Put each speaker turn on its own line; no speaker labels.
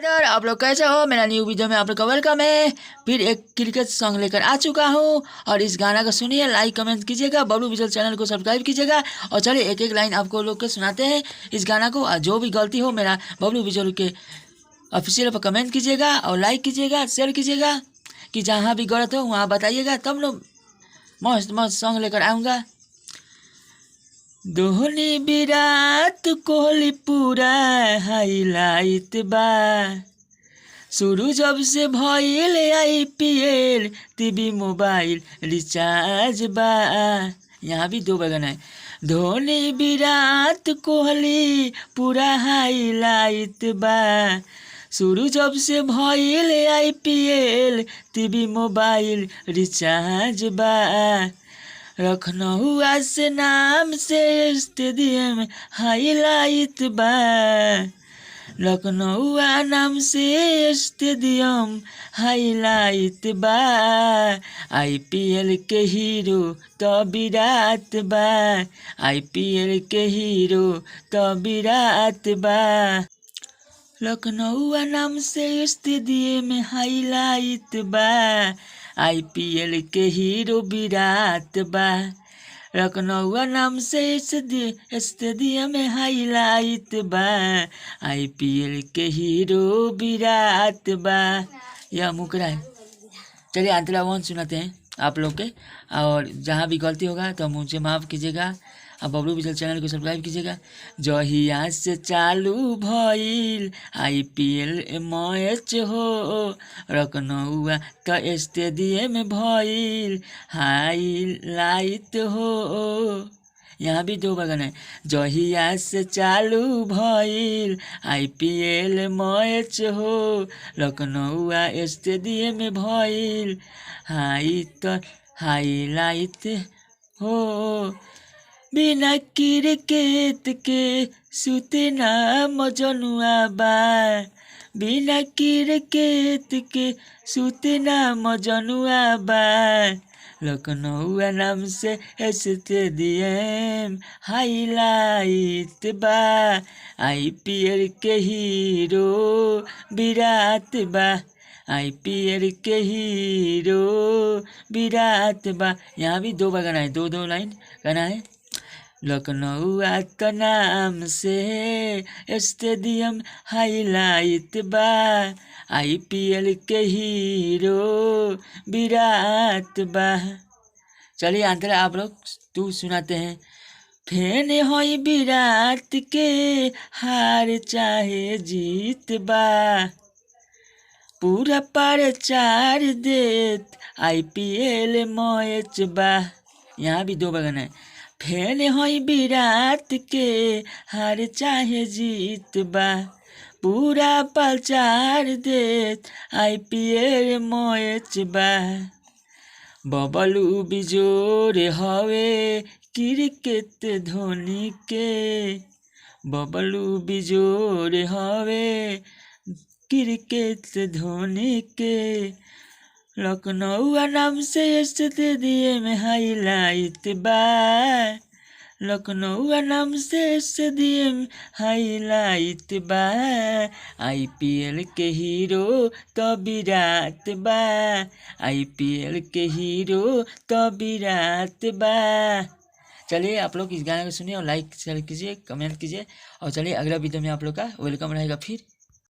इधर आप लोग कैसे हो। मेरा न्यू वीडियो में आप लोग का वेलकम है। फिर एक क्रिकेट सॉन्ग लेकर आ चुका हूँ और इस गाना को सुनिए, लाइक कमेंट कीजिएगा, बबलू विजुअल चैनल को सब्सक्राइब कीजिएगा। और चलिए एक एक लाइन आपको लोग के सुनाते हैं इस गाना को। और जो भी गलती हो मेरा बबलू विजुअल के ऑफिशियल पर कमेंट कीजिएगा और लाइक कीजिएगा, शेयर कीजिएगा। कि जहाँ भी गलत हो वहाँ बताइएगा, तब लोग मस्त मस्त सॉन्ग लेकर आऊँगा। धोनी विराट कोहली पूरा हाईलाइट बा, शुरू जब से भइल IPL टीवी मोबाइल रिचार्ज बा। यहाँ भी दो बगन है। धोनी विराट कोहली पूरा हाईलाइट बा, शुरू जब से भइल IPL टीवी मोबाइल रिचार्ज बा। लखनऊ से नाम से स्टेडियम हाईलाइट बा, लखनऊ नाम से स्टेडियम हाईलाइट बा। IPL के हीरो तो विराट बा, IPL के हीरो तो विराट बा। लखनऊ नाम से स्टेडियम हाईलाइट बा, IPL के हीरो विराट बा। लखनऊ नाम से स्टेडियम हाईलाइट बा, IPL के हीरो विराट बा। यह मुकरा है। चलिए अंतरा वन सुनाते हैं आप लोग के। और जहाँ भी गलती होगा तो मुझे माफ़ कीजिएगा। अब बबलू विजुअल चैनल को सब्सक्राइब कीजिएगा। जहिया से चालू भइल IPL मैच हो, लखनऊ तो स्टेडियम भइल हाईलाइट हो। यहाँ भी दो बगन है। जहिया से चालू भइल IPL मैच हो, लखनऊ स्टेडियम भइल हाईलाइट हो। बिना क्रिकेट के सुतना मजनुआ बा, बिना क्रिकेट के सुतना मजनुआ बा। लखनऊ नाम से स्टेडियम हाईलाइट बा, IPL के हीरो विराट बा, IPL के हीरो विराट बा। यहाँ भी दो बगाना है, दो दो लाइन गाना है। लखनऊ का नाम से स्टेडियम हाईलाइट बा, IPL के हीरो विराट बा। चलिए अंतर आप लोग तू सुनाते हैं। फैन होई विराट के हार चाहे जीत बा, पूरा प्रचार देत IPL मैच बा। यहाँ भी दो बगन है। फैन होई विराट के हार चाहे जीत बा, पूरा प्रचार देत IPL मैच बा। बबलू बिजोर हवे क्रिकेट धोनी के, बबलू बिजोर हवे क्रिकेट धोनी के। लखनऊ नाम से स्टेडियम हाईलाइट बा, लखनऊ नाम से स्टेडियम हाईलाइट बा। IPL के हीरो तो विराट बा, IPL के हीरो तो विराट बा। चलिए आप लोग इस गाने को सुनिए और लाइक शेयर कीजिए, कमेंट कीजिए। और चलिए अगला वीडियो में आप लोग का वेलकम रहेगा फिर।